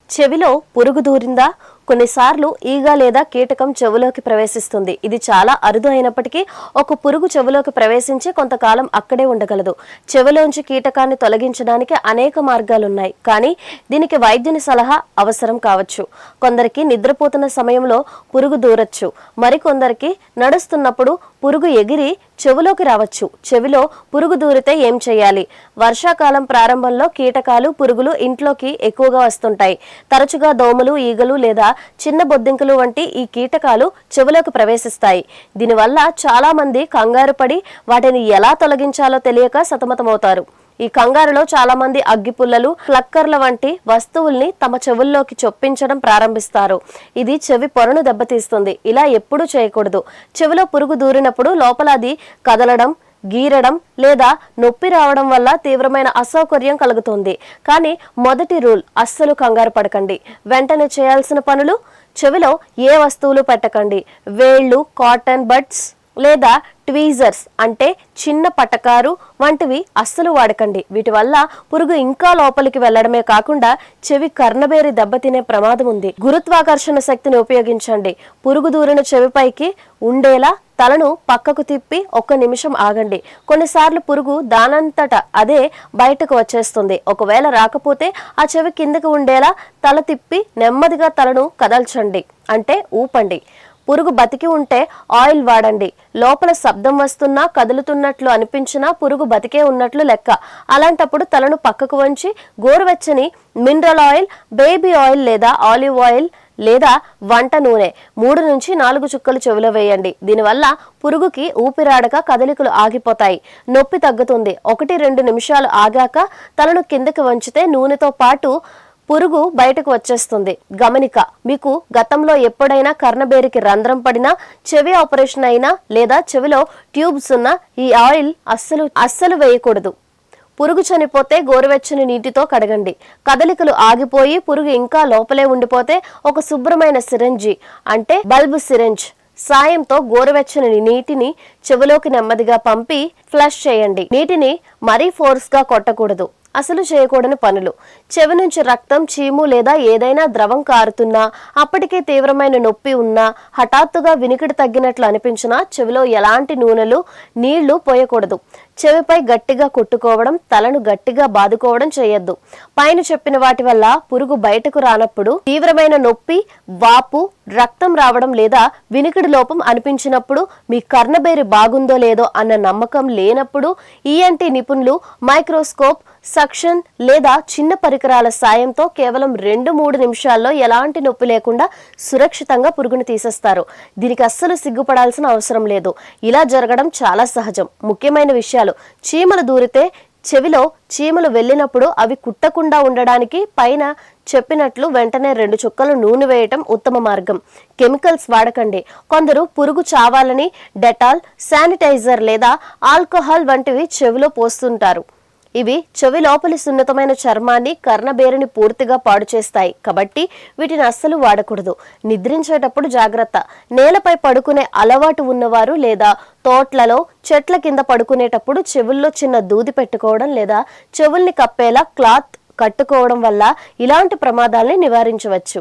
చెవిలో పురుగు దూరిందా? కొన్నిసార్లు ఈగ లేదా కీటకం చెవిలోకి ప్రవేశిస్తుంది. ఇది చాలా అరుదు అయినప్పటికీ ఒక పురుగు చెవిలోకి ప్రవేశించి కొంతకాలం అక్కడే ఉండగలదు. చెవిలోంచి కీటకాన్ని తొలగించడానికి అనేక మార్గాలున్నాయి, కానీ దీనికి వైద్యుని సలహా అవసరం కావచ్చు. కొందరికి నిద్రపోతున్న సమయంలో పురుగు దూరచ్చు, మరికొందరికి నడుస్తున్నప్పుడు పురుగు ఎగిరి చెవిలోకి రావచ్చు. చెవిలో పురుగు దూరితే ఏం చేయాలి? వర్షాకాలం ప్రారంభంలో కీటకాలు, పురుగులు ఇంట్లోకి ఎక్కువగా వస్తుంటాయి. తరచుగా దోమలు, ఈగలు లేదా చిన్న బొద్దింకలు వంటి ఈ కీటకాలు చెవిలోకి ప్రవేశిస్తాయి. దీనివల్ల చాలా మంది కంగారు పడి వాటిని ఎలా తొలగించాలో తెలియక సతమతమవుతారు. ఈ కంగారులో చాలా మంది అగ్గిపుల్లలు, ప్లక్కర్ల వంటి వస్తువుల్ని తమ చెవుల్లోకి చొప్పించడం ప్రారంభిస్తారు. ఇది చెవి పొరను దెబ్బతీస్తుంది. ఇలా ఎప్పుడూ చేయకూడదు. చెవిలో పురుగు దూరినప్పుడు లోపల అది కదలడం, గీరడం లేదా నొప్పి రావడం వల్ల తీవ్రమైన అసౌకర్యం కలుగుతుంది. కానీ మొదటి రూల్, అస్సలు కంగారు పడకండి. వెంటనే చేయాల్సిన పనులు: చెవిలో ఏ వస్తువులు పెట్టకండి. వేళ్లు, కాటన్ బడ్స్ లేదా ట్వీజర్స్ అంటే చిన్న పటకారు వంటివి అస్సలు వాడకండి. వీటి వల్ల పురుగు ఇంకా లోపలికి వెళ్లడమే కాకుండా చెవి కర్ణబేరి దెబ్బతినే ప్రమాదం ఉంది. గురుత్వాకర్షణ శక్తిని ఉపయోగించండి. పురుగు దూరిన చెవిపైకి ఉండేలా తలను పక్కకు తిప్పి 1 నిమిషం ఆగండి. కొన్నిసార్లు పురుగు దానంతట అదే బయటకు వచ్చేస్తుంది. ఒకవేళ రాకపోతే ఆ చెవి కిందకి ఉండేలా తల తిప్పి నెమ్మదిగా తలను కదల్చండి, అంటే ఊపండి. పురుగు బతికి ఉంటే ఆయిల్ వాడండి. లోపల శబ్దం వస్తున్నా, కదులుతున్నట్లు అనిపించినా పురుగు బతికే ఉన్నట్లు లెక్క. అలాంటప్పుడు తలను పక్కకు వంచి గోరువెచ్చని మినరల్ ఆయిల్, బేబీ ఆయిల్ లేదా ఆలివ్ ఆయిల్ లేదా వంట నూనె 3 నుంచి 4 చుక్కలు చెవిలో వేయండి. దీనివల్ల పురుగుకి ఊపిరాడక కదలికలు ఆగిపోతాయి, నొప్పి తగ్గుతుంది. 1-2 నిమిషాలు ఆగాక తలను కిందకి వంచితే నూనెతో పాటు పురుగు బయటకు వచ్చేస్తుంది. గమనిక: మీకు గతంలో ఎప్పుడైనా కర్ణబేరికి రంధ్రం పడినా, చెవి ఆపరేషన్ అయినా లేదా చెవిలో ట్యూబ్స్ ఉన్నా ఈ ఆయిల్ అస్సలు వేయకూడదు. పురుగు చనిపోతే గోరువెచ్చని నీటితో కడగండి. కదలికలు ఆగిపోయి పురుగు ఇంకా లోపలే ఉండిపోతే ఒక శుభ్రమైన సిరంజి అంటే బల్బ్ సిరంజ్ సాయంతో గోరువెచ్చని నీటిని చెవిలోకి నెమ్మదిగా పంపి ఫ్లష్ చేయండి. నీటిని మరీ ఫోర్స్ గా కొట్టకూడదు. అసలు చేయకూడని పనులు: చెవి నుంచి రక్తం, చీము లేదా ఏదైనా ద్రవం కారుతున్నా, అప్పటికే తీవ్రమైన నొప్పి ఉన్నా, హఠాత్తుగా వినికిడి తగ్గినట్లు అనిపించినా చెవిలో ఎలాంటి నూనెలు, నీళ్లు పోయకూడదు. చెవిపై గట్టిగా కొట్టుకోవడం, తలను గట్టిగా బాదుకోవడం చేయొద్దు. పైన చెప్పిన వాటి వల్ల పురుగు బయటకు రానప్పుడు, తీవ్రమైన నొప్పి, వాపు, రక్తం రావడం లేదా వినికిడి లోపం అనిపించినప్పుడు, మీ కర్ణబేరి బాగుందో లేదో అన్న నమ్మకం లేనప్పుడు ఈఎన్టీ నిపుణులు మైక్రోస్కోప్, సక్షన్ లేదా చిన్న పరికరాల సాయంతో కేవలం 2-3 నిమిషాల్లో ఎలాంటి నొప్పి లేకుండా సురక్షితంగా పురుగును తీసేస్తారు. దీనికి అస్సలు సిగ్గుపడాల్సిన అవసరం లేదు. ఇలా జరగడం చాలా సహజం. ముఖ్యమైన విషయాలు: చీమలు దూరితే చెవిలో చీమలు వెళ్ళినప్పుడు అవి కుట్టకుండా ఉండడానికి పైన చెప్పినట్లు వెంటనే 2 చుక్కలు నూనె వేయటం ఉత్తమ మార్గం. కెమికల్స్ వాడకండి. కొందరు పురుగు చావాలని డెటాల్, శానిటైజర్ లేదా ఆల్కహాల్ వంటివి చెవిలో పోస్తుంటారు. ఇవి చెవి లోపలి సున్నితమైన చర్మాన్ని, కర్ణబేరిని పూర్తిగా పాడు చేస్తాయి. కాబట్టి వీటిని అస్సలు వాడకూడదు. నిద్రించేటప్పుడు జాగ్రత్త: నేలపై పడుకునే అలవాటు ఉన్నవారు లేదా తోటలలో చెట్ల కింద పడుకునేటప్పుడు చెవుల్లో చిన్న దూది పెట్టుకోవడం లేదా చెవుల్ని కప్పేలా క్లాత్ కట్టుకోవడం వల్ల ఇలాంటి ప్రమాదాలని నివారించవచ్చు.